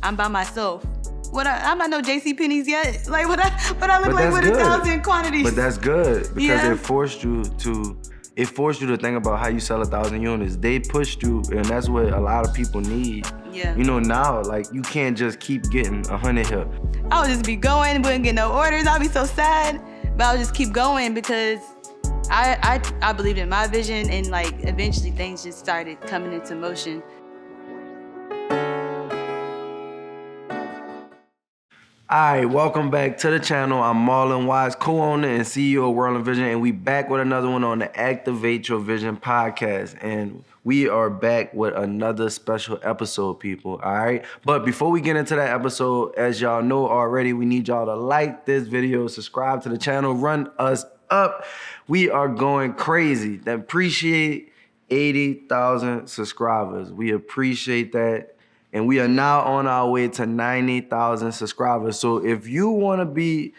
I'm by myself. I'm not no JCPenney's yet. Like what I look like with good. 1,000 quantities. But that's good because it forced you to think about how you sell 1,000 units. They pushed you, and that's what a lot of people need. Yeah. You know, now, like, you can't just keep getting 100 here. I would just be going, wouldn't get no orders. I'd be so sad, but I would just keep going because I believed in my vision, and like eventually things just started coming into motion. All right, welcome back to the channel. I'm Marlon Watts, co-owner and CEO of World and Vision, and we back with another one on the Activate Your Vision podcast. And we are back with another special episode, people, all right? But before we get into that episode, as y'all know already, we need y'all to like this video, subscribe to the channel, run us up. We are going crazy. Appreciate 80,000 subscribers. We appreciate that. And we are now on our way to 90,000 subscribers. So if you want the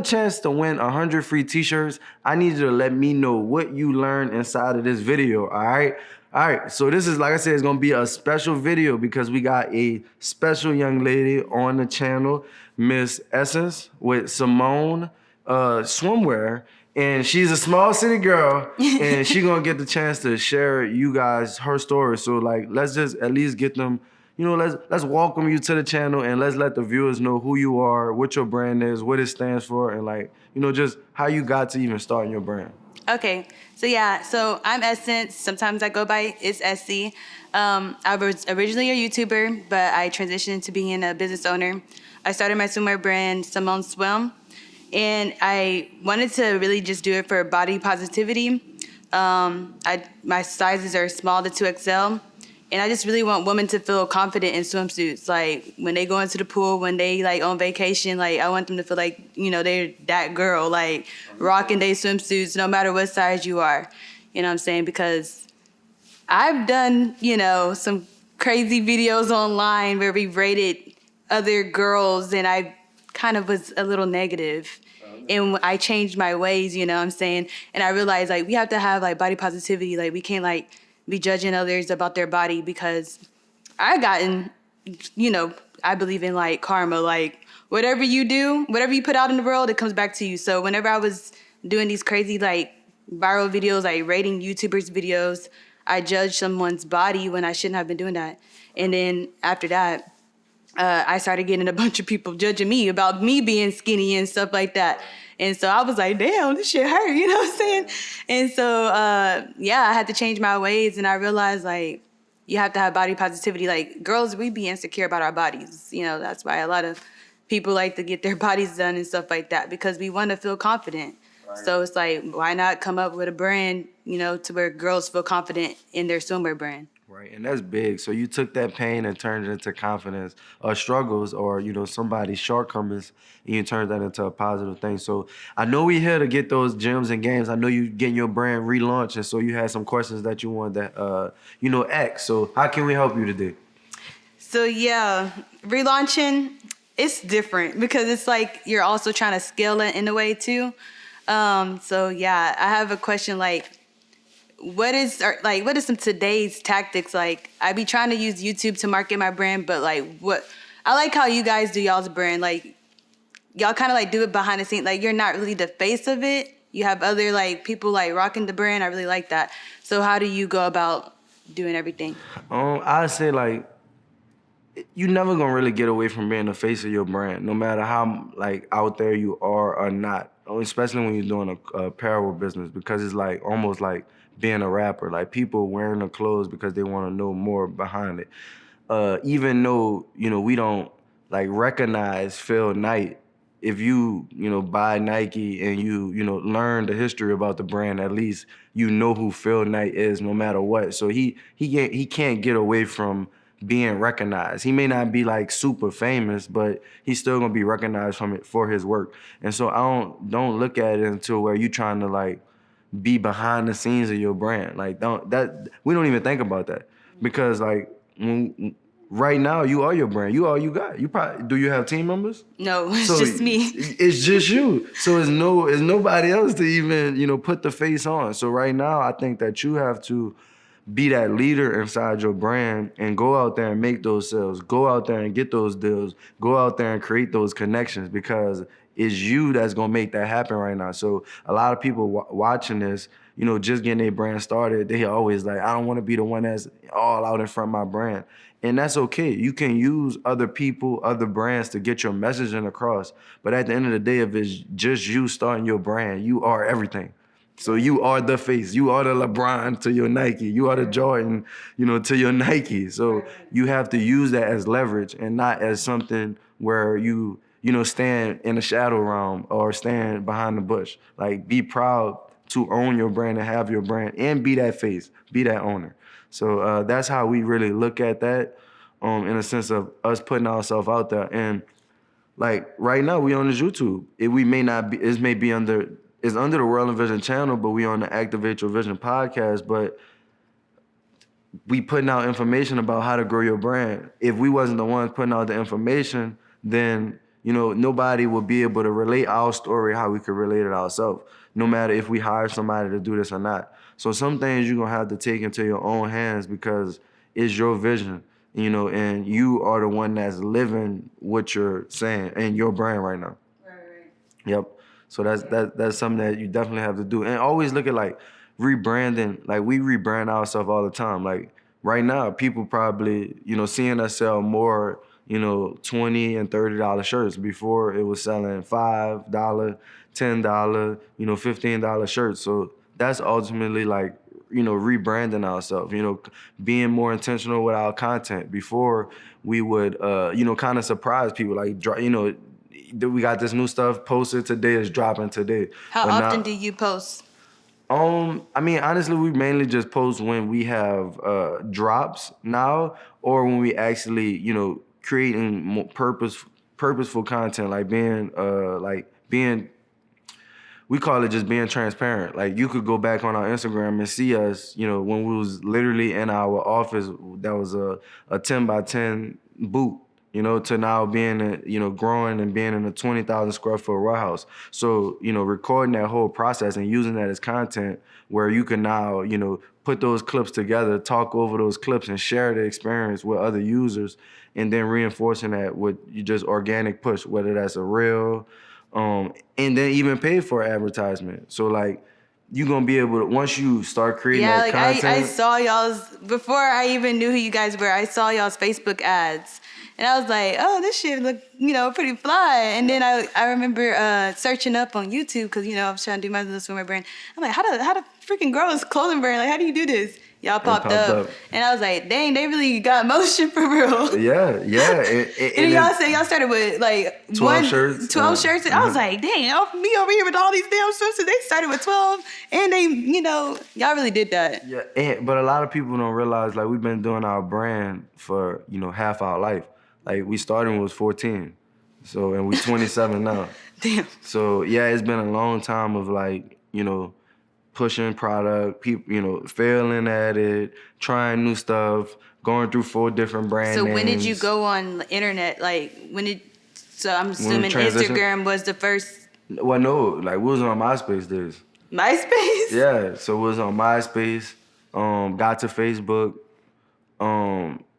chance to win 100 free t-shirts, I need you to let me know what you learned inside of this video, all right? All right, so this is, like I said, it's gonna be a special video because we got a special young lady on the channel, Miss Essence with Simone Swimwear. And she's a small city girl, and she gonna get the chance to share you guys her story. So like, let's just at least get them, you know, let's welcome you to the channel and let's let the viewers know who you are, what your brand is, what it stands for, and like, you know, just how you got to even start your brand. Okay, so I'm Essence. Sometimes I go by it's Essie. I was originally a YouTuber, but I transitioned into being a business owner. I started my swimwear brand, Simone Swim. And I wanted to really just do it for body positivity. My sizes are small to 2XL. And I just really want women to feel confident in swimsuits. Like when they go into the pool, when they like on vacation, like I want them to feel like, you know, they're that girl, like rocking their swimsuits no matter what size you are. You know what I'm saying? Because I've done, you know, some crazy videos online where we rated other girls and I kind of was a little negative. And I changed my ways, you know what I'm saying? And I realized like we have to have like body positivity. Like we can't like be judging others about their body because I've gotten, you know, I believe in like karma. Like whatever you do, whatever you put out in the world, it comes back to you. So whenever I was doing these crazy like viral videos, like rating YouTubers videos, I judged someone's body when I shouldn't have been doing that. And then after that, I started getting a bunch of people judging me about me being skinny and stuff like that. And so I was like, damn, this shit hurt, you know what I'm saying? And so, I had to change my ways. And I realized, like, you have to have body positivity. Like, girls, we be insecure about our bodies. You know, that's why a lot of people like to get their bodies done and stuff like that because we want to feel confident. Right. So it's like, why not come up with a brand, you know, to where girls feel confident in their swimwear brand? Right, and that's big. So you took that pain and turned it into confidence or struggles or, you know, somebody's shortcomings and you turned that into a positive thing. So I know we're here to get those gems and games. I know you getting your brand relaunched, and so you had some questions that you wanted to, you know, ask. So how can we help you today? So relaunching, it's different because it's like you're also trying to scale it in a way too. I have a question like, what is some today's tactics? Like I be trying to use YouTube to market my brand, but like I like how you guys do y'all's brand. Like y'all kind of like do it behind the scenes. Like you're not really the face of it. You have other like people like rocking the brand. I really like that. So how do you go about doing everything? I'd say like you never gonna really get away from being the face of your brand, no matter how like out there you are or not. Especially when you're doing a apparel business, because it's like almost like being a rapper, like people wearing the clothes because they want to know more behind it. Even though, you know, we don't like recognize Phil Knight, if you know, buy Nike and you know, learn the history about the brand, at least you know who Phil Knight is no matter what. So he can't get away from being recognized. He may not be like super famous, but he's still gonna be recognized from it for his work. And so I don't look at it until where you trying to like be behind the scenes of your brand. Like we don't even think about that because like right now you are your brand. You all you got. Do you have team members? No, it's just me. It's just you. So it's nobody else to even, you know, put the face on. So right now I think that you have to be that leader inside your brand and go out there and make those sales, go out there and get those deals, go out there and create those connections, because it's you that's gonna make that happen right now. So a lot of people watching this, you know, just getting their brand started, they always like, I don't want to be the one that's all out in front of my brand. And that's okay. You can use other people, other brands to get your messaging across. But at the end of the day, if it's just you starting your brand, you are everything. So you are the face. You are the LeBron to your Nike. You are the Jordan, you know, to your Nike. So you have to use that as leverage and not as something where you know, stand in the shadow realm or stand behind the bush. Like, be proud to own your brand and have your brand and be that face, be that owner. So that's how we really look at that, in a sense of us putting ourselves out there. And like right now, we on this YouTube. We may not be, it may be under the World and Vision channel, but we on the Activate Your Vision podcast. But we putting out information about how to grow your brand. If we wasn't the ones putting out the information, then, you know, nobody would be able to relate our story how we could relate it ourselves, no matter if we hire somebody to do this or not. So some things you're going to have to take into your own hands because it's your vision, you know, and you are the one that's living what you're saying and your brand right now. Right. Yep. So that's something that you definitely have to do. And always look at like rebranding. Like, we rebrand ourselves all the time. Like right now, people probably, you know, seeing us sell more, you know, $20 and $30 shirts. Before it was selling $5, $10, you know, $15 shirts. So that's ultimately like, you know, rebranding ourselves, you know, being more intentional with our content. Before we would, you know, kind of surprise people, like, you know, we got this new stuff posted today, is dropping today. How often do you post? I mean, honestly, we mainly just post when we have drops now, or when we actually, you know, creating more purposeful content, like being we call it just being transparent. Like, you could go back on our Instagram and see us, you know, when we was literally in our office that was a 10 by 10 boot, you know, to now being, you know, growing and being in a 20,000 square foot warehouse. So, you know, recording that whole process and using that as content where you can now, you know, put those clips together, talk over those clips and share the experience with other users, and then reinforcing that with you just organic push, whether that's a reel, and then even pay for advertisement. So like, you're gonna be able to, once you start creating that like content. I saw y'all's, before I even knew who you guys were, I saw y'all's Facebook ads. And I was like, oh, this shit look, you know, pretty fly. And then I remember searching up on YouTube because, you know, I was trying to do my little swimmer brand. I'm like, how to freaking grow this clothing brand? Like, how do you do this? Y'all popped up. And I was like, dang, they really got motion for real. Yeah. And y'all said y'all started with like 12 shirts. 12 shirts. And I was like, dang, me over here with all these damn shirts. So they started with 12. And they, you know, y'all really did that. Yeah, but a lot of people don't realize, like, we've been doing our brand for, you know, half our life. Like, we started when we was 14. So, and we 27 now. Damn. So, yeah, it's been a long time of, like, you know, pushing product, people, you know, failing at it, trying new stuff, going through 4 different brand names. So when did you go on the internet? Like, so I'm assuming Instagram was the first. Well, no, like, we was on MySpace days. MySpace? Yeah, so we was on MySpace, got to Facebook,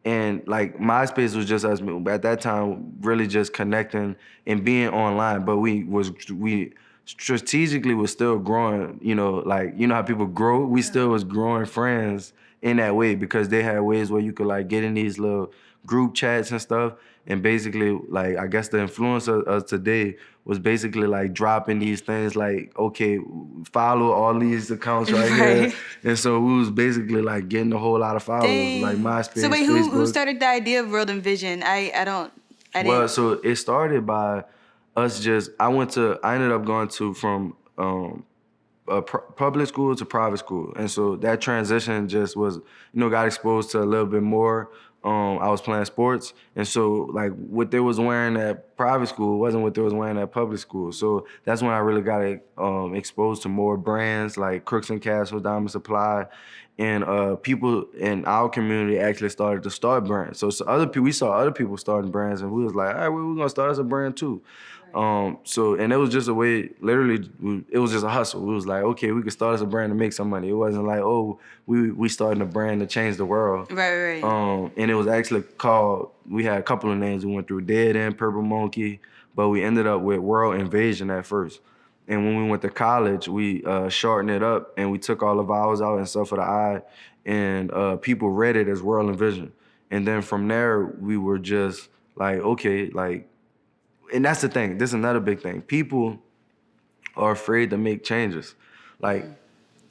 and like MySpace was just us at that time really just connecting and being online, but we strategically was still growing, you know, like, you know how people grow, we still was growing friends in that way because they had ways where you could like get in these little group chats and stuff. And basically, like, I guess the influence of today was basically like dropping these things like, okay, follow all these accounts right here. And so we was basically like getting a whole lot of followers, like MySpace, So wait, Facebook. who started the idea of World and Vision? I didn't. Well, so it started by us I ended up going from public school to private school. And so that transition just was, you know, got exposed to a little bit more. I was playing sports, and so like what they was wearing at private school wasn't what they was wearing at public school. So that's when I really got exposed to more brands like Crooks and Castle, Diamond Supply, and people in our community actually started to start brands. So we saw other people starting brands, and we was like, all right, we're gonna start as a brand too. So, and it was just a way, literally, it was just a hustle. It was like, okay, we could start as a brand to make some money. It wasn't like, oh, we starting a brand to change the world. Right. And it was actually called, we had a couple of names we went through, Dead End, Purple Monkey, but we ended up with World Invasion at first. And when we went to college, we shortened it up and we took all the vowels out and stuff for the I, and people read it as World Invasion. And then from there, we were just like, okay, like, and that's the thing. This is another big thing. People are afraid to make changes, like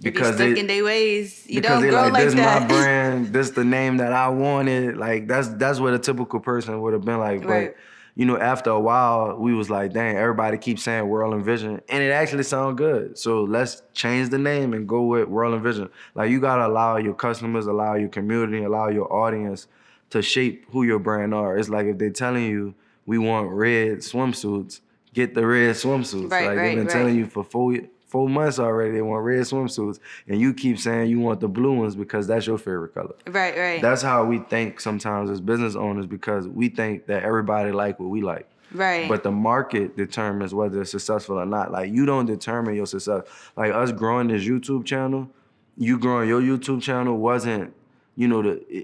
because they stuck in their ways. You because don't they grow like this that. my brand. This the name that I wanted. Like that's what a typical person would have been like. Right. But after a while, we was like, dang, everybody keeps saying World and Vision, and it actually sounds good. So let's change the name and go with World and Vision. Like you gotta allow your customers, allow your community, allow your audience to shape who your brand are. It's like if they're telling you we want red swimsuits, get the red swimsuits. They've been telling you for 4 months already they want red swimsuits, and you keep saying you want the blue ones because that's your favorite color. Right. That's how we think sometimes as business owners, because we think that everybody like what we like. Right. But the market determines whether it's successful or not. Like you don't determine your success. Like us growing this YouTube channel, you growing your YouTube channel wasn't,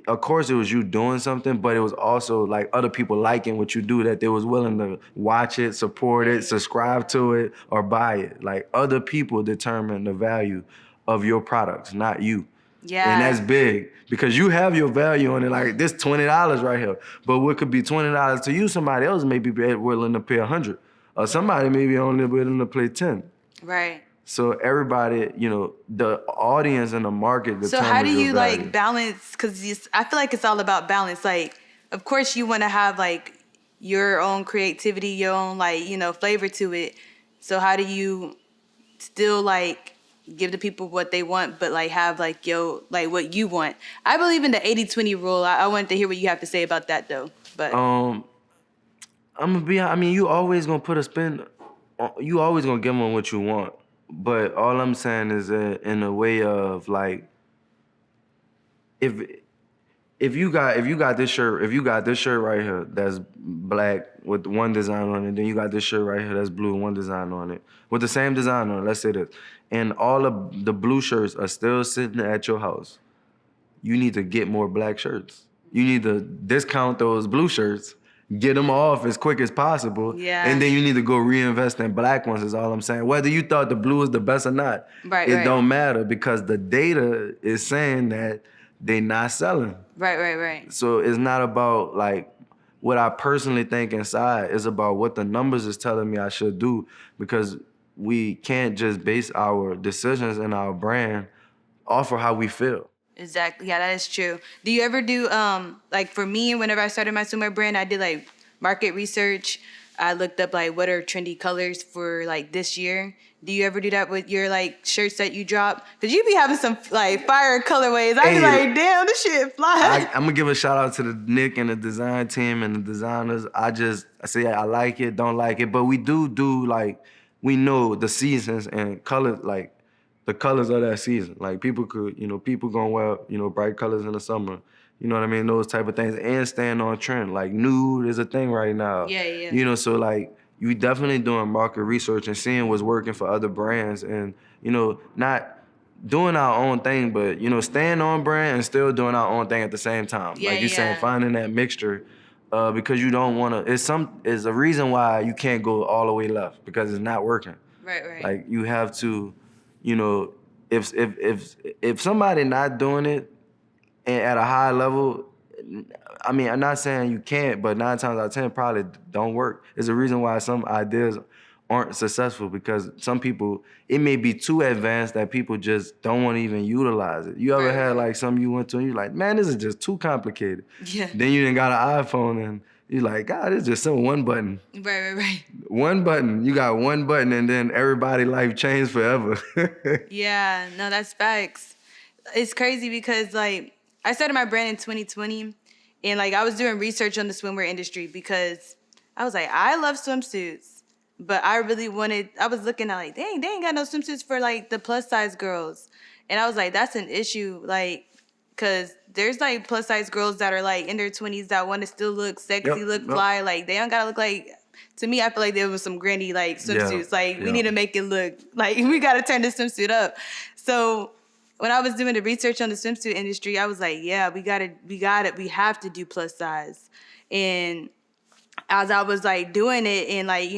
of course it was you doing something, but it was also like other people liking what you do, that they was willing to watch it, support it, subscribe to it, or buy it. Like other people determine the value of your products, not you. Yeah. And that's big because you have your value on it. Like this $20 right here, but what could be $20 to you, somebody else may be willing to pay $100, or somebody may be only willing to pay $10. Right. So everybody, the audience and the market determines. So how do you value. like balance? Because I feel like it's all about balance. Like, of course, you want to have like your own creativity, your own flavor to it. So how do you still like give the people what they want, but like have like what you want? I believe in the 80-20 rule. I wanted to hear what you have to say about that though. But I'm gonna be. I mean, you always gonna put a spin. You always gonna give them what you want. But all I'm saying is in a way of like, if you got this shirt right here that's black with one design on it, then you got this shirt right here that's blue with one design on it, with the same design on it, let's say this, and all of the blue shirts are still sitting at your house, you need to get more black shirts. You need to discount those blue shirts, get them off as quick as possible. Yeah. And then you need to go reinvest in black ones is all I'm saying. Whether you thought the blue is the best or not, it don't matter because the data is saying that they not selling. Right. So it's not about like what I personally think inside. It's about what the numbers is telling me I should do, because we can't just base our decisions and our brand off of how we feel. Exactly. Yeah, that is true. Do you ever do, like for me, whenever I started my swimwear brand, I did like market research. I looked up like what are trendy colors for like this year. Do you ever do that with your like shirts that you drop? Because you be having some like fire colorways. I be like, damn, this shit fly. I'm gonna give a shout out to the Nick and the design team and the designers. I say I like it, don't like it, but we do like, we know the seasons and colors, like the colors of that season. Like people gonna wear, bright colors in the summer. You know what I mean? Those type of things, and staying on trend. Like nude is a thing right now. Yeah. So like you definitely doing market research and seeing what's working for other brands, and not doing our own thing, but staying on brand and still doing our own thing at the same time. Like you're saying, finding that mixture, because you don't want to. It's a reason why you can't go all the way left, because it's not working. Right. Like you have to, if somebody not doing it and at a high level, I mean, I'm not saying you can't, but 9 times out of 10 probably don't work. There's a reason why some ideas aren't successful, because some people, it may be too advanced that people just don't want to even utilize it. You ever had like something you went to and you're like, man, this is just too complicated. Yeah. Then you done got an iPhone and you're like, God, it's just some one button. Right. One button. You got one button and then everybody's life changed forever. Yeah, no, that's facts. It's crazy because like I started my brand in 2020 and like I was doing research on the swimwear industry because I was like, I love swimsuits, but I was looking at like, dang, they ain't got no swimsuits for like the plus size girls. And I was like, that's an issue, like, because there's like plus size girls that are like in their 20s that want to still look sexy, look fly. Like they don't gotta look like to me, I feel like there was some granny like swimsuits. Yeah, Like we yeah. need to make it look like we got to turn this swimsuit up. So when I was doing the research on the swimsuit industry, I was like, yeah, we have to do plus size. And as I was like doing it and like,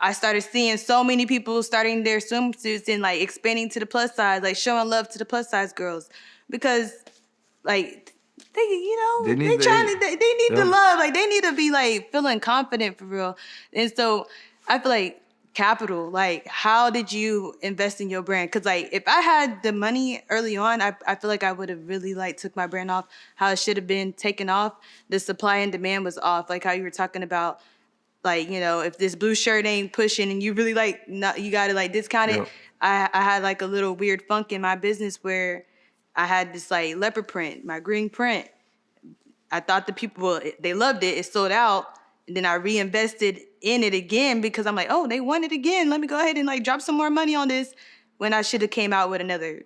I started seeing so many people starting their swimsuits and like expanding to the plus size, like showing love to the plus size girls because like They they need they need the yeah. love. Like they need to be like feeling confident for real. And so I feel like capital, like how did you invest in your brand? Cause like if I had the money early on, I feel like I would have really like took my brand off how it should have been taken off. The supply and demand was off. Like how you were talking about, like, if this blue shirt ain't pushing and you really like, not, you got to like discount it. Yeah. I had like a little weird funk in my business where I had this like leopard print, my green print. I thought the people, they loved it. It sold out. And then I reinvested in it again because I'm like, oh, they want it again. Let me go ahead and like drop some more money on this when I should have came out with another,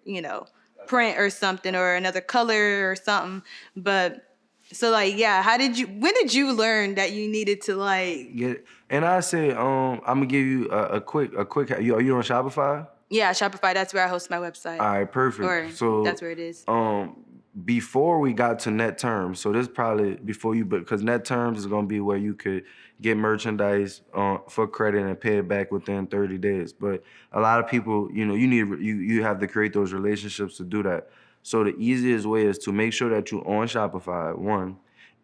print or something or another color or something. But so like, yeah, when did you learn that you needed to like? Get it. And I say, I'm gonna give you a quick. Are you on Shopify? Yeah, Shopify, that's where I host my website. All right, perfect. Or So that's where it is. Before we got to net terms, so this probably before you, because net terms is gonna be where you could get merchandise for credit and pay it back within 30 days. But a lot of people, you have to create those relationships to do that. So the easiest way is to make sure that you're on Shopify, one,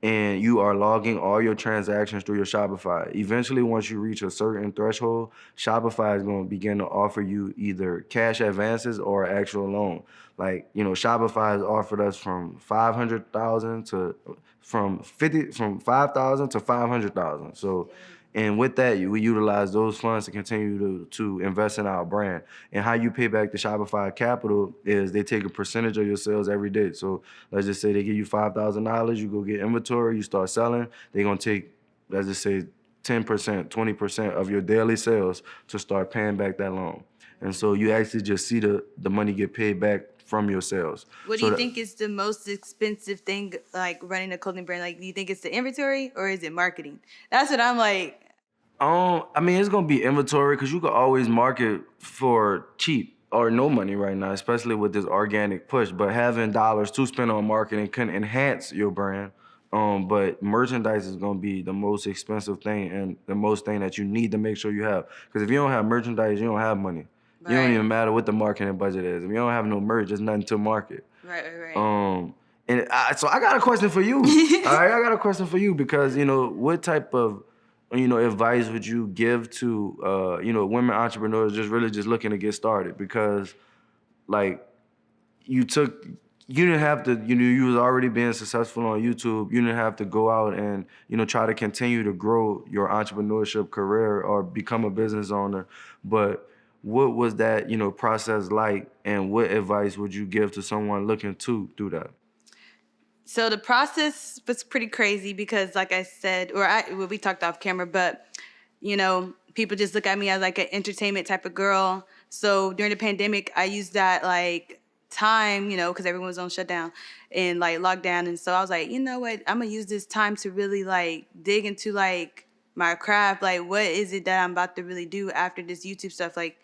and you are logging all your transactions through your Shopify. Eventually, once you reach a certain threshold, Shopify is going to begin to offer you either cash advances or actual loan. Like, Shopify has offered us from 500,000 to from 5,000 to 500,000. So, and with that, we utilize those funds to continue to invest in our brand. And how you pay back the Shopify capital is they take a percentage of your sales every day. So let's just say they give you $5,000, you go get inventory, you start selling, they're gonna take, let's just say 10%, 20% of your daily sales to start paying back that loan. And so you actually just see the money get paid back from your sales. What do you think is the most expensive thing, like running a clothing brand? Like, do you think it's the inventory or is it marketing? That's what I'm like. I mean, it's gonna be inventory because you can always market for cheap or no money right now, especially with this organic push. But having dollars to spend on marketing can enhance your brand. But merchandise is gonna be the most expensive thing and the most thing that you need to make sure you have. Because if you don't have merchandise, you don't have money. Right. You don't even matter what the marketing budget is. If you don't have no merch, there's nothing to market. Right. So I got a question for you. All right, I got a question for you because what type of advice would you give to women entrepreneurs just looking to get started? Because like you didn't have to, you was already being successful on YouTube. You didn't have to go out and try to continue to grow your entrepreneurship career or become a business owner. But what was that process like, and what advice would you give to someone looking to do that? So the process was pretty crazy because, like I said, we talked off camera, but people just look at me as like an entertainment type of girl. So during the pandemic, I used that like time, because everyone was on shutdown and like lockdown, and so I was like, you know what, I'm gonna use this time to really like dig into like my craft. Like, what is it that I'm about to really do after this YouTube stuff? Like,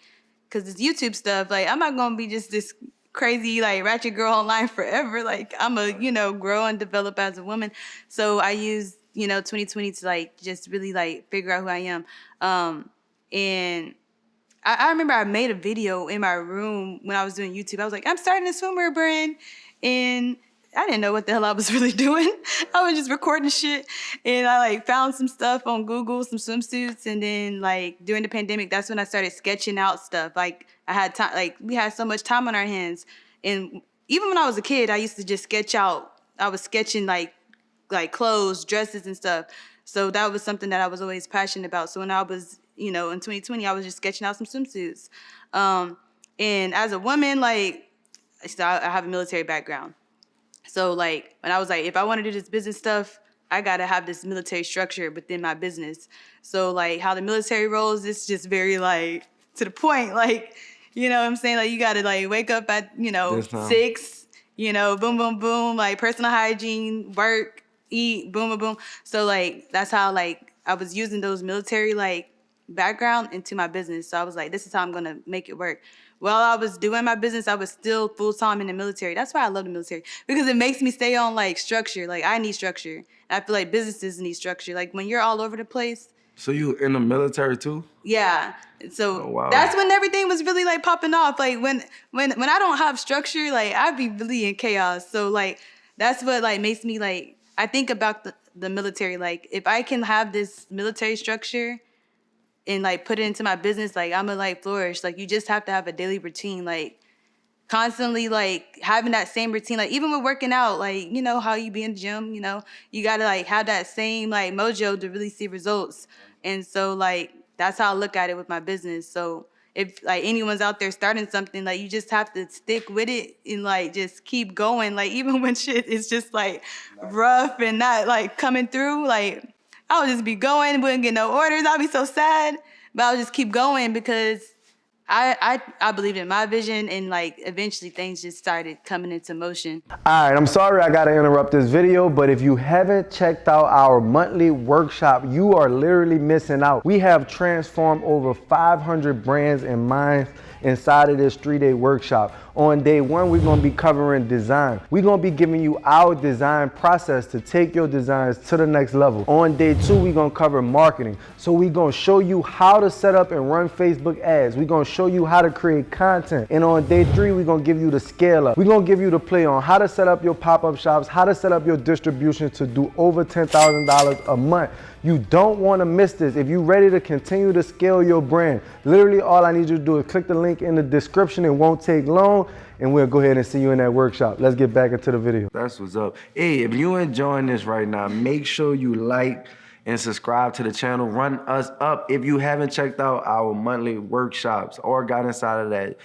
because this YouTube stuff, like, I'm not gonna be just this crazy like ratchet girl online forever. Like, I'm a grow and develop as a woman. So I used 2020 to like just really like figure out who I am. And I remember I made a video in my room when I was doing YouTube. I was like, I'm starting a swimwear brand, and I didn't know what the hell I was really doing. I was just recording shit, and I like found some stuff on Google, some swimsuits, and then like during the pandemic, that's when I started sketching out stuff. Like I had time, like we had so much time on our hands, and even when I was a kid, I used to just sketch out. I was sketching like clothes, dresses, and stuff. So that was something that I was always passionate about. So when I was in 2020, I was just sketching out some swimsuits. And as a woman, like I have a military background. So like when I was like, if I want to do this business stuff, I got to have this military structure within my business. So like how the military rolls, it's just very like to the point. Like, what I'm saying? Like you got to like wake up at, 6, boom, boom, boom, like personal hygiene, work, eat, boom, boom, boom. So like, that's how like I was using those military like background into my business. So I was like, this is how I'm gonna make it work. While I was doing my business, I was still full time in the military. That's why I love the military, because it makes me stay on like structure. Like I need structure. I feel like businesses need structure. Like when you're all over the place. So you in the military too? Yeah. So Oh, wow. that's when everything was really like popping off. Like when I don't have structure, like I'd be really in chaos. So like that's what like makes me like, I think about the military. Like if I can have this military structure and like put it into my business, like I'm gonna like flourish. Like you just have to have a daily routine, like constantly like having that same routine. Like even with working out, like you know how you be in the gym, you know, you gotta like have that same like mojo to really see results. And so like that's how I look at it with my business. So if like anyone's out there starting something, like you just have to stick with it and like just keep going. Like even when shit is just like rough and not like coming through, like I'll just be going, wouldn't get no orders. I'll be so sad, but I'll just keep going because I believed in my vision, and like eventually things just started coming into motion. All right, I'm sorry I gotta interrupt this video, but if you haven't checked out our monthly workshop, you are literally missing out. We have transformed over 500 brands and minds inside of this 3-day workshop. On day one, we're gonna be covering design. We're gonna be giving you our design process to take your designs to the next level. On day two, we're gonna cover marketing. So we're gonna show you how to set up and run Facebook ads. We're gonna show you how to create content. And on day three, we're gonna give you the scale up. We're gonna give you the play on how to set up your pop-up shops, how to set up your distribution to do over $10,000 a month. You don't want to miss this. If you're ready to continue to scale your brand, literally all I need you to do is click the link in the description. It won't take long, and we'll go ahead and see you in that workshop. Let's get back into the video. That's what's up. Hey, if you're enjoying this right now, make sure you like and subscribe to the channel. Run us up. If you haven't checked out our monthly workshops or got inside of that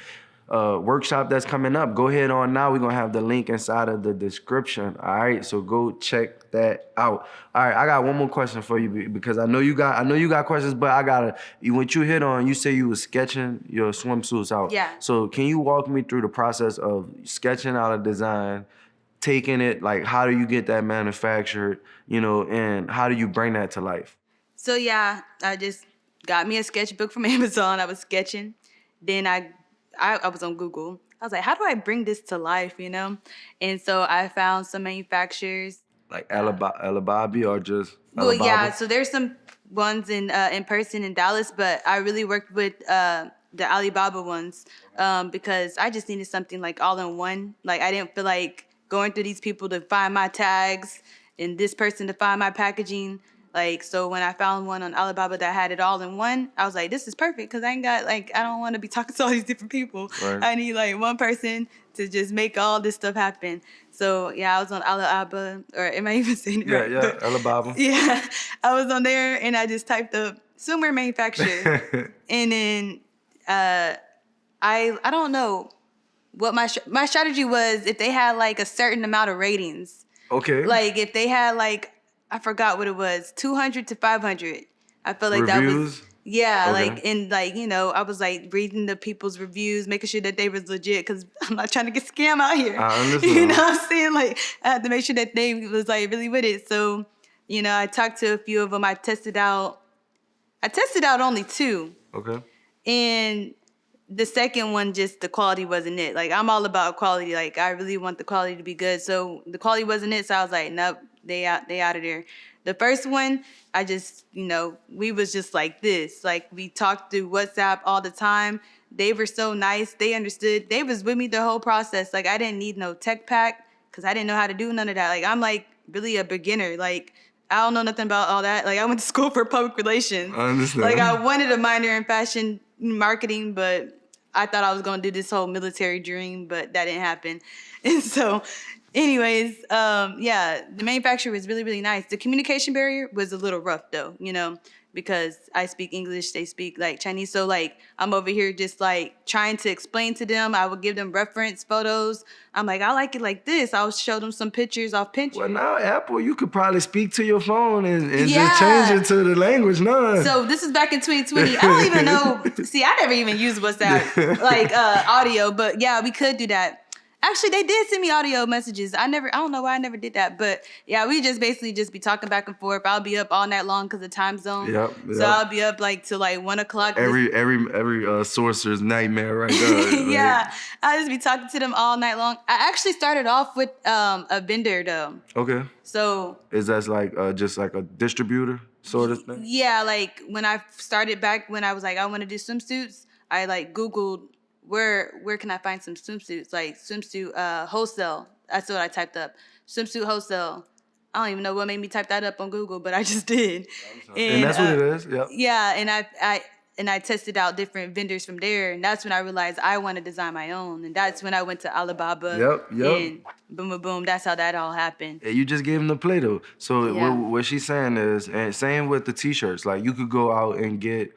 workshop that's coming up, go ahead on now. We're gonna have the link inside of the description. All right, so go check that out. All right, I got one more question for you because I know you got questions, but I gotta. What you hit on, you say you was sketching your swimsuits out. Yeah. So can you walk me through the process of sketching out a design, taking it, like how do you get that manufactured, you know, and how do you bring that to life? So yeah, I just got me a sketchbook from Amazon. I was sketching. Then I was on Google. I was like, how do I bring this to life, you know? And so I found some manufacturers. Like Alibabi or just Well, Alibaba? yeah, so there's some ones in person in Dallas, but I really worked with the Alibaba ones because I just needed something like all in one. Like I didn't feel like going through these people to find my tags and this person to find my packaging. Like, so when I found one on Alibaba that had it all in one, I was like, this is perfect because I ain't got, like, I don't want to be talking to all these different people. Right. I need, like, one person to just make all this stuff happen. So, yeah, I was on Alibaba, or am I even saying it right? Yeah, Alibaba. Yeah, I was on there, and I just typed up swimwear manufacturer. And then I don't know what my strategy was if they had, like, a certain amount of ratings. Okay. Like, if they had, like, I forgot what it was, 200 to 500. I felt like that was, yeah, okay. like, and like, you know, I was like reading the people's reviews, making sure that they was legit, because I'm not trying to get scammed out here. I understand. You know what I'm saying? Like, I had to make sure that they was like really with it. So, you know, I talked to a few of them. I tested out only 2. Okay. And the second one, just the quality wasn't it. Like, I'm all about quality. Like, I really want the quality to be good. So the quality wasn't it. So I was like, nope. They out of there. The first one, I just, you know, we was just like this. Like, we talked through WhatsApp all the time. They were so nice. They understood. They was with me the whole process. Like, I didn't need no tech pack because I didn't know how to do none of that. Like, I'm like really a beginner. Like, I don't know nothing about all that. Like, I went to school for public relations. I understand. Like, I wanted a minor in fashion marketing, but I thought I was going to do this whole military dream, but that didn't happen. And so, anyways, yeah, the manufacturer was really, really nice. The communication barrier was a little rough, though, you know, because I speak English, they speak, like, Chinese. So, like, I'm over here just, like, trying to explain to them. I would give them reference photos. I'm like, I like it like this. I'll show them some pictures off Pinterest. Well, now, Apple, you could probably speak to your phone and Yeah. just change it to the language, no? So this is back in 2020. I don't even know. See, I never even used WhatsApp, like, audio. But, yeah, we could do that. Actually, they did send me audio messages. I don't know why I never did that. But yeah, we just basically just be talking back and forth. I'll be up all night long because of time zone. Yep. So I'll be up like till like 1 o'clock. Every sorcerer's nightmare right there. Yeah, I'll just be talking to them all night long. I actually started off with a vendor though. Okay. So is that like just like a distributor sort of thing? Yeah, like when I started back when I was like I want to do swimsuits, I like Googled where can I find some swimsuits, like swimsuit wholesale. That's what I typed up. Swimsuit wholesale. I don't even know what made me type that up on Google, but I just did. And that's what it is. Yep. Yeah, and I tested out different vendors from there, and that's when I realized I want to design my own, and that's when I went to Alibaba. Yep. And boom, boom, boom. That's how that all happened. And you just gave them the play though. So Yeah. what she's saying is, and same with the t-shirts. Like you could go out and get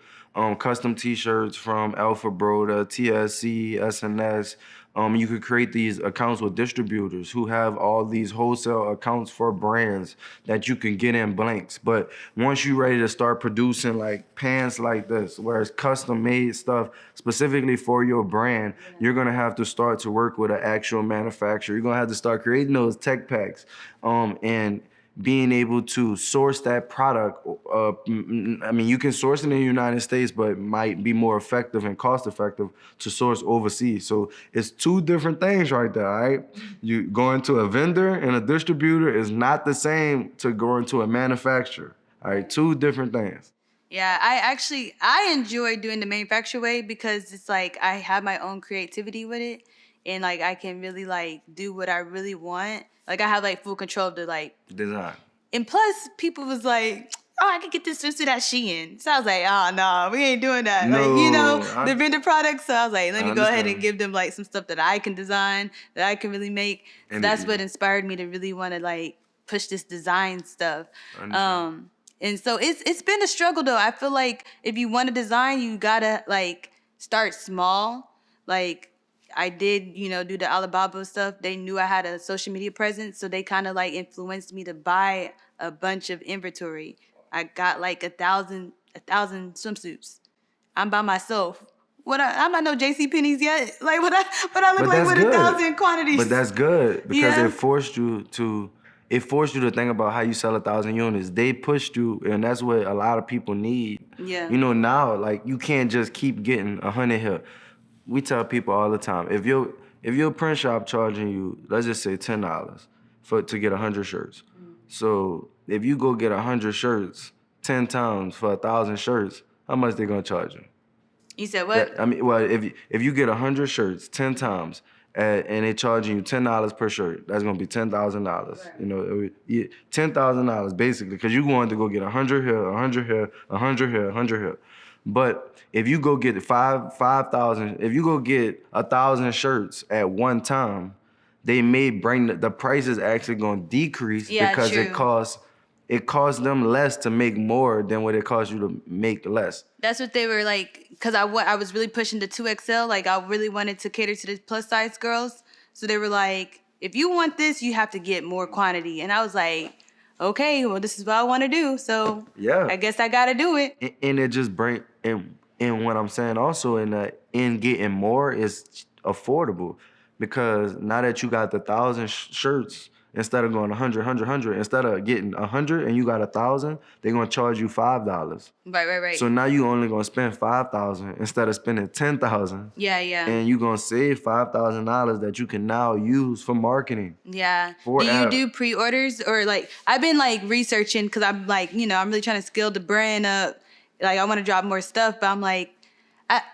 custom t-shirts from Alpha Broda, TSC, SNS. You could create these accounts with distributors who have all these wholesale accounts for brands that you can get in blanks. But once you're ready to start producing like pants like this, where it's custom made stuff specifically for your brand, you're gonna have to start to work with an actual manufacturer. You're gonna have to start creating those tech packs and being able to source that product. I mean, you can source it in the United States, but it might be more effective and cost effective to source overseas. So it's two different things right there, all right? You going to a vendor and a distributor is not the same to going to a manufacturer, all right? Two different things. Yeah, I enjoy doing the manufacturer way because it's like I have my own creativity with it, and like I can really like do what I really want. Like I have like full control of the like design. And plus, people was like, "Oh, I could get this swimsuit at Shein." So I was like, "Oh no, we ain't doing that." No, like, you know, the vendor products. So I was like, "Let me go ahead and give them like some stuff that I can design, that I can really make." So that's what inspired me to really want to like push this design stuff. And so it's been a struggle though. I feel like if you want to design, you gotta like start small. Like I did, you know, do the Alibaba stuff. They knew I had a social media presence, so they kind of like influenced me to buy a bunch of inventory. I got like 1,000 swimsuits. I'm by myself. I'm not no JCPenney's yet. Like what I look like with 1,000 quantities. But that's good because it forced you to think about how you sell 1,000 units. They pushed you, and that's what a lot of people need. Yeah. You know, now like you can't just keep getting 100 here. We tell people all the time, if your print shop charging you, let's just say $10 to get 100 shirts. So if you go get 100 shirts 10 times for 1,000 shirts, how much they gonna charge you? You said what? If you get 100 shirts 10 times and they charging you $10 per shirt, that's gonna be $10,000. Right. You know, $10,000 basically, because you going to go get 100 here, 100 here, 100 here, 100 here. But if you go get 5,000, if you go get 1,000 shirts at one time, they may bring the price is actually going to decrease because true. it costs them less to make more than what it costs you to make less. That's what they were like, because I was really pushing the 2XL. Like I really wanted to cater to the plus size girls. So they were like, if you want this, you have to get more quantity. And I was like, okay, well, this is what I want to do. So yeah, I guess I got to do it. And it just bring, and what I'm saying also in getting more is affordable, because now that you got the 1,000 shirts, instead of going 100, instead of getting 100 and you got 1,000, they're going to charge you $5. Right. So now you only going to spend $5,000 instead of spending $10,000. Yeah. And you're going to save $5,000 that you can now use for marketing. Yeah. Do you do pre-orders, or like I've been like researching, because I'm like, you know, I'm really trying to scale the brand up. Like I want to drop more stuff, but I'm like,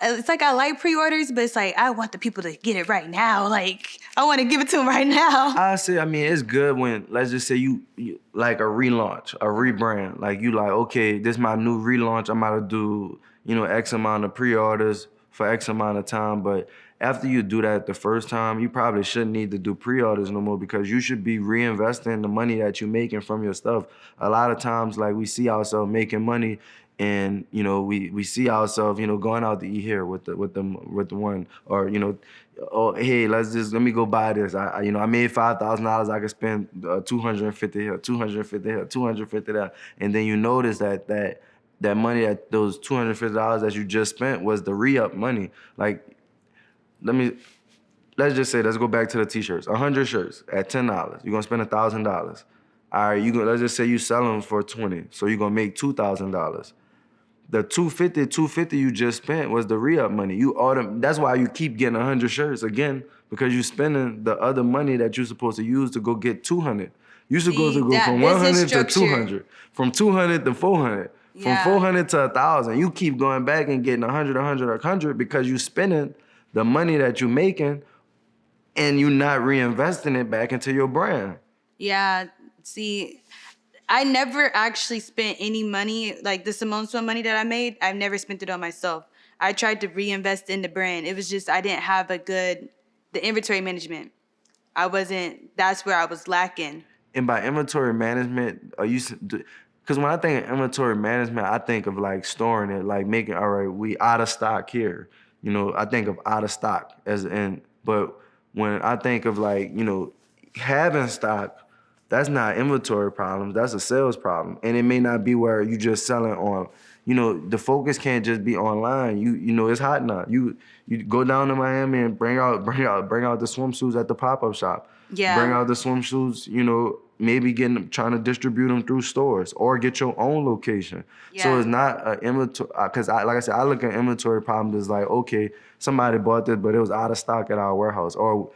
it's like I like pre-orders, but it's like I want the people to get it right now. Like I want to give it to them right now. I mean, it's good when, let's just say you like a relaunch, a rebrand. Like you like, okay, this is my new relaunch. I'm about to do, you know, X amount of pre-orders for X amount of time. But after you do that the first time, you probably shouldn't need to do pre-orders no more, because you should be reinvesting the money that you're making from your stuff. A lot of times, like we see ourselves making money, and you know we see ourselves, you know, going out to eat here with the one, or you know, oh hey, let me go buy this. I you know, I made $5,000. I could spend 250 here, 250 here, 250 there, and then you notice that money, that those $250 that you just spent was the re-up money. Like let me let's just say, let's go back to the t-shirts. 100 shirts at $10. You're gonna spend $1,000. All right, let's just say you sell them for 20, so you're gonna make $2,000. The 250 you just spent was the re-up money. That's why you keep getting 100 shirts again, because you're spending the other money that you're supposed to use to go get 200. You're supposed to go from 100 to 200, from 200 to 400, from 400 to 1,000. You keep going back and getting 100, 100, 100 because you're spending the money that you're making and you're not reinvesting it back into your brand. Yeah, see, I never actually spent any money, like the Simone Swim money that I made, I've never spent it on myself. I tried to reinvest in the brand. It was just, I didn't have the inventory management. That's where I was lacking. And by inventory management, because when I think of inventory management, I think of like storing it, like making, all right, we out of stock here. I think of out of stock but when I think of like, having stock, that's not inventory problems, that's a sales problem. And it may not be where you just selling on, the focus can't just be online. It's hot now. You go down to Miami and bring out the swimsuits at the pop-up shop. Yeah. Bring out the swimsuits, maybe trying to distribute them through stores or get your own location. Yeah. So it's not an inventory, because like I said, I look at inventory problems as like, okay, somebody bought this, but it was out of stock at our warehouse, or,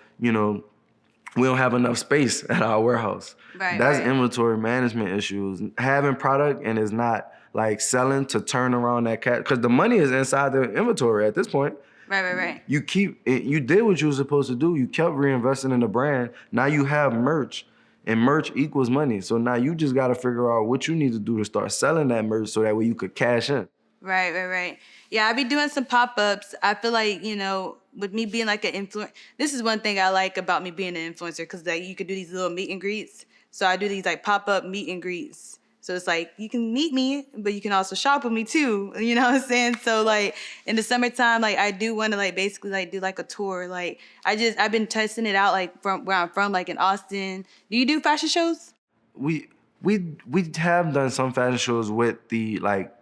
we don't have enough space at our warehouse. Right, That's inventory management issues. Having product and it's not like selling to turn around that because the money is inside the inventory at this point. Right. You did what you were supposed to do. You kept reinvesting in the brand. Now you have merch, and merch equals money. So now you just got to figure out what you need to do to start selling that merch so that way you could cash in. Right. Yeah, I be doing some pop-ups. I feel like, with me being like an influencer, this is one thing I like about me being an influencer, because like you could do these little meet and greets. So I do these like pop-up meet and greets. So it's like, you can meet me, but you can also shop with me too. You know what I'm saying? So like in the summertime, like I do want to like basically like do like a tour. Like I've been testing it out like from where I'm from, like in Austin. Do you do fashion shows? We have done some fashion shows with the like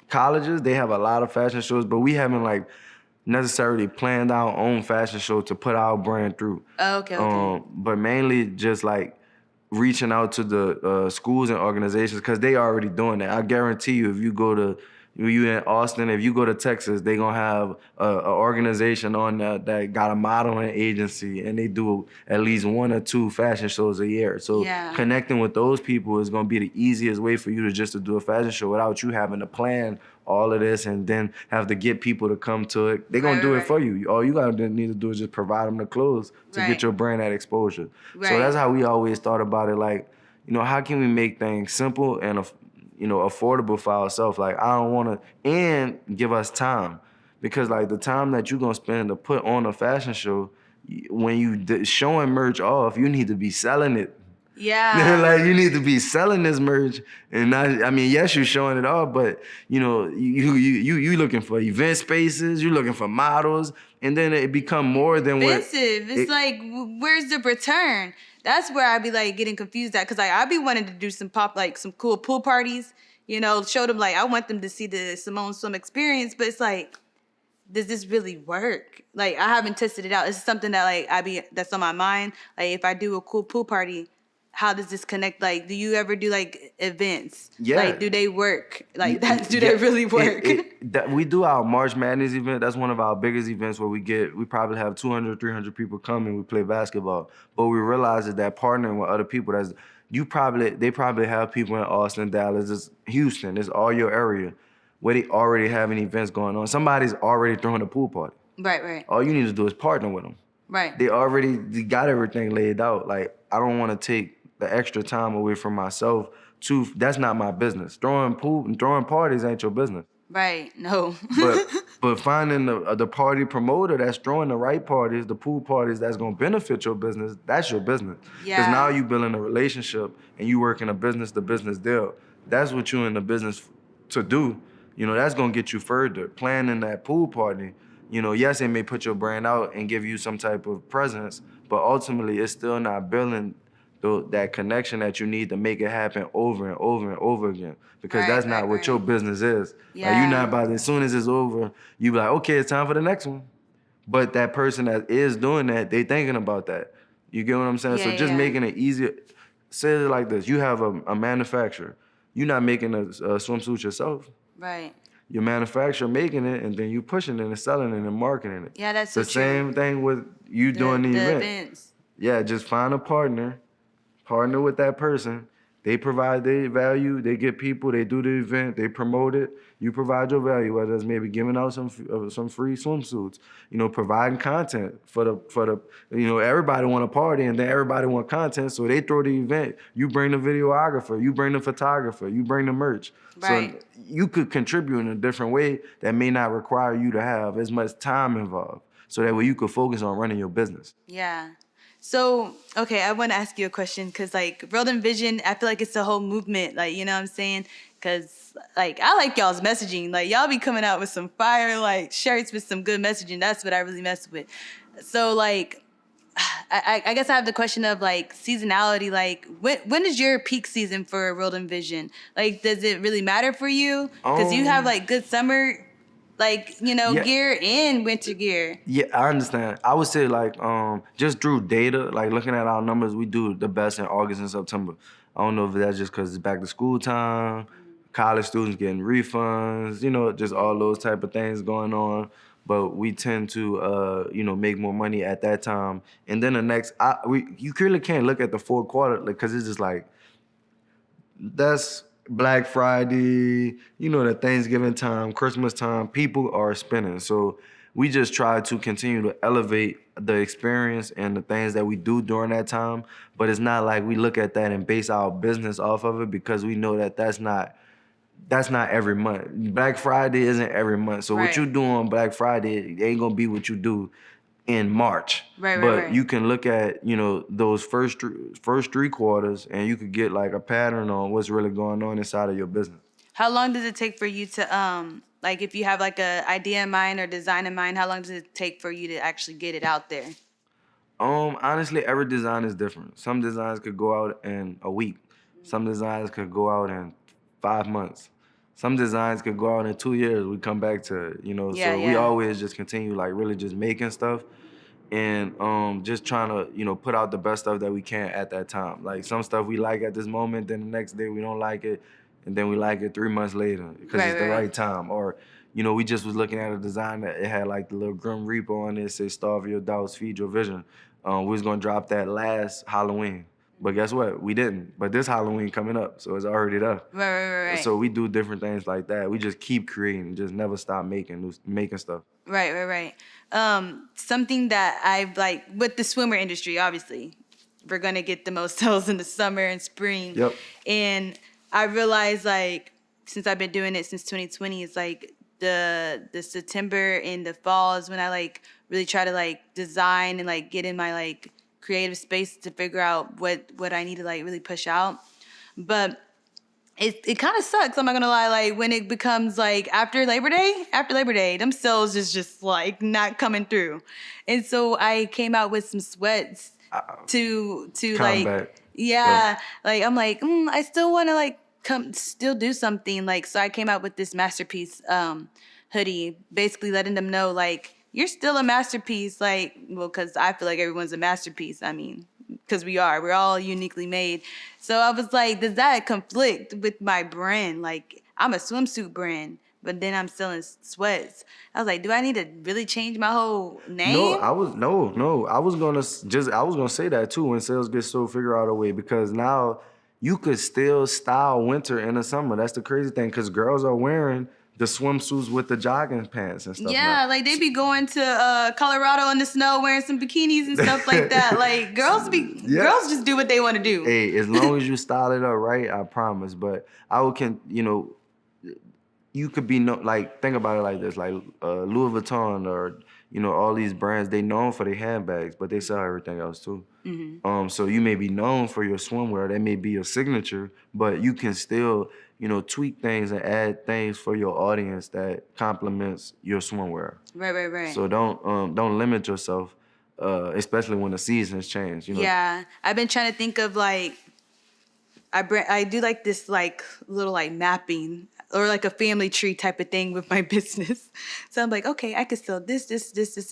colleges. They have a lot of fashion shows, but we haven't like necessarily planned our own fashion show to put our brand through. Oh, okay. But mainly just like reaching out to the schools and organizations, because they already doing that. I guarantee you, if you in Austin, if you go to Texas, they gonna have a organization on that got a modeling agency, and they do at least 1 or 2 fashion shows a year. So connecting with those people is gonna be the easiest way for you to do a fashion show without you having to plan all of this and then have to get people to come to it. They're gonna do it for you. All you need to do is just provide them the clothes to get your brand that exposure. So that's how we always thought about it. Like, how can we make things simple and affordable for ourselves? Like, I don't want to, and give us time, because like the time that you're gonna spend to put on a fashion show, when you showing merch off, you need to be selling it. Yeah. Like, you need to be selling this merch, and not, yes, you're showing it off, but you looking for event spaces, you're looking for models, and then it become more than expensive. It's like, where's the return? That's where I be like getting confused at, because like I be wanting to do some cool pool parties, show them like I want them to see the Simone Swim experience, but it's like, does this really work? Like, I haven't tested it out. It's something that like that's on my mind. Like, if I do a cool pool party, how does this connect? Like, do you ever do like events? Yeah. Like, do they work? Like, do they really work? We do our March Madness event. That's one of our biggest events where we probably have 200, 300 people come and we play basketball. But we realize that partnering with other people, they probably have people in Austin, Dallas, Houston, it's all your area where they already having events going on. Somebody's already throwing a pool party. Right. All you need to do is partner with them. Right. They got everything laid out. Like, I don't want to take the extra time away from myself that's not my business. Throwing parties ain't your business. Right. No. but finding the party promoter that's throwing the right parties, the pool parties that's gonna benefit your business, that's your business. Yeah. Because now you building a relationship and you working a business to business deal. That's what you in the business to do. That's gonna get you further. Planning that pool party, yes, it may put your brand out and give you some type of presence, but ultimately it's still not building that connection that you need to make it happen over and over and over again, because that's not what your business is. Yeah. Like, you're not about to, as soon as it's over, you be like, okay, it's time for the next one. But that person that is doing that, they thinking about that. You get what I'm saying? So just making it easier. Say it like this: you have a manufacturer. You're not making a swimsuit yourself. Right. Your manufacturer making it, and then you pushing it and selling it and marketing it. Yeah, that's so the same thing with you doing the event. Events. Yeah, just find a partner with that person. They provide their value. They get people. They do the event. They promote it. You provide your value, whether it's maybe giving out some free swimsuits. Providing content for the. Everybody want to party, and then everybody want content, so they throw the event. You bring the videographer. You bring the photographer. You bring the merch. Right. So you could contribute in a different way that may not require you to have as much time involved. So that way you could focus on running your business. Yeah. So, okay, I want to ask you a question because, like, World Envision, I feel like it's a whole movement, like, you know what I'm saying? Because, like, I like y'all's messaging. Like, y'all be coming out with some fire, like, shirts with some good messaging. That's what I really mess with. So, like, I guess I have the question of, like, seasonality. Like, when is your peak season for World Envision? Like, does it really matter for you? Because you have, like, good summer, like, gear and winter gear. Yeah, I understand. I would say like just through data, like looking at our numbers, we do the best in August and September. I don't know if that's just because it's back to school time, college students getting refunds, just all those type of things going on. But we tend to make more money at that time. And then the next, you clearly can't look at the fourth quarter because it's just like that's Black Friday, the Thanksgiving time, Christmas time, people are spending. So we just try to continue to elevate the experience and the things that we do during that time. But it's not like we look at that and base our business off of it because we know that that's not every month. Black Friday isn't every month. So what you do on Black Friday, it ain't gonna be what you do in March. But you can look at, those first three quarters and you could get like a pattern on what's really going on inside of your business. How long does it take for you to, like if you have like a idea in mind or design in mind, how long does it take for you to actually get it out there? Honestly, every design is different. Some designs could go out in a week. Some designs could go out in 5 months. Some designs could go out in 2 years. We come back to, we always just continue like really just making stuff and just trying to, put out the best stuff that we can at that time. Like some stuff we like at this moment, then the next day we don't like it, and then we like it 3 months later because it's the right time. Or, we just was looking at a design that it had like the little Grim Reaper on it, say starve your doubts, feed your vision. We was gonna drop that last Halloween. But guess what? We didn't. But this Halloween coming up, so it's already there. Right. So we do different things like that. We just keep creating, just never stop making stuff. Right. Something that I've like with the swimwear industry, obviously, we're gonna get the most sales in the summer and spring. Yep. And I realized like since I've been doing it since 2020, it's like the September and the fall is when I like really try to like design and like get in my like creative space to figure out what I need to like really push out. But it kind of sucks, I'm not gonna lie, like when it becomes like after Labor Day, them sales is just like not coming through. And so I came out with some sweats to like, like I'm like, I still wanna like still do something. Like, so I came out with this masterpiece hoodie, basically letting them know like, you're still a masterpiece, like, well, because I feel like everyone's a masterpiece. I mean, because we're all uniquely made. So I was like, does that conflict with my brand? Like, I'm a swimsuit brand, but then I'm selling sweats. I was like, do I need to really change my whole name? No. I was gonna say that too when sales get so figure out a way, because now you could still style winter in the summer. That's the crazy thing, because girls are wearing the swimsuits with the jogging pants and stuff. Yeah, like they be going to Colorado in the snow wearing some bikinis and stuff like that. Like girls just do what they want to do. Hey, as long as you style it up right, I promise. But you could be like, think about it like this, like Louis Vuitton or all these brands, they known for their handbags, but they sell everything else too. Mm-hmm. So you may be known for your swimwear, that may be your signature, but you can still tweak things and add things for your audience that complements your swimwear. Right. So don't limit yourself, especially when the seasons change. Yeah, I've been trying to think of like I do like this like little like mapping or like a family tree type of thing with my business. So I'm like, okay, I could sell this,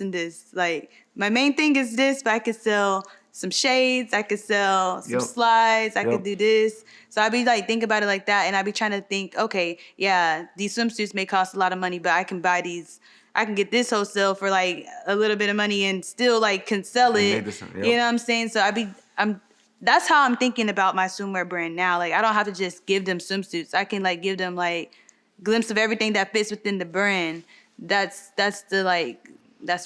and this. Like my main thing is this, but I could sell some shades, I could sell some Yep. slides, I Yep. could do this. So I'd be like, think about it like that. And I'd be trying to think, okay, yeah, these swimsuits may cost a lot of money, but I can buy these. I can get this wholesale for like a little bit of money and still like can sell And it. make this- yep. You know what I'm saying? So that's how I'm thinking about my swimwear brand now. Like I don't have to just give them swimsuits. I can like give them like glimpse of everything that fits within the brand. That's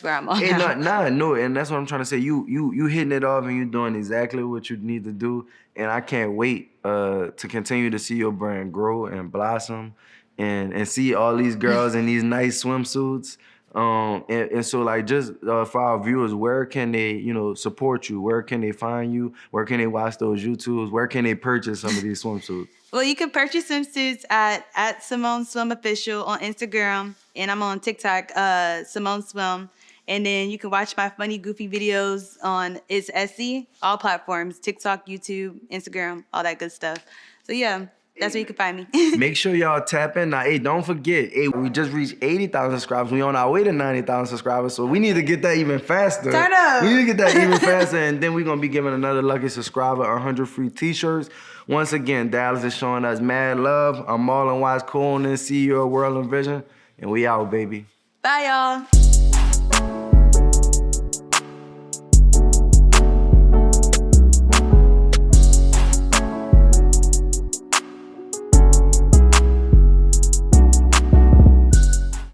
where I'm on Hey, now. no, and that's what I'm trying to say. You hitting it off and you doing exactly what you need to do. And I can't wait to continue to see your brand grow and blossom and see all these girls in these nice swimsuits. And so like just for our viewers, where can they, support you? Where can they find you? Where can they watch those YouTubes? Where can they purchase some of these swimsuits? Well, you can purchase swimsuits at Simone Swim Official on Instagram, and I'm on TikTok, Simone Swim. And then you can watch my funny, goofy videos on It's Essie, all platforms, TikTok, YouTube, Instagram, all that good stuff. So yeah, that's where you can find me. Make sure y'all tap in. Now, hey, don't forget, hey, we just reached 80,000 subscribers. We on our way to 90,000 subscribers, so we need to get that even faster. Turn up. We need to get that even faster, and then we're going to be giving another lucky subscriber 100 free t-shirts. Once again, Dallas is showing us mad love. I'm Marlon Watts, co-owner and CEO of World and Vision, and we out, baby. Bye, y'all.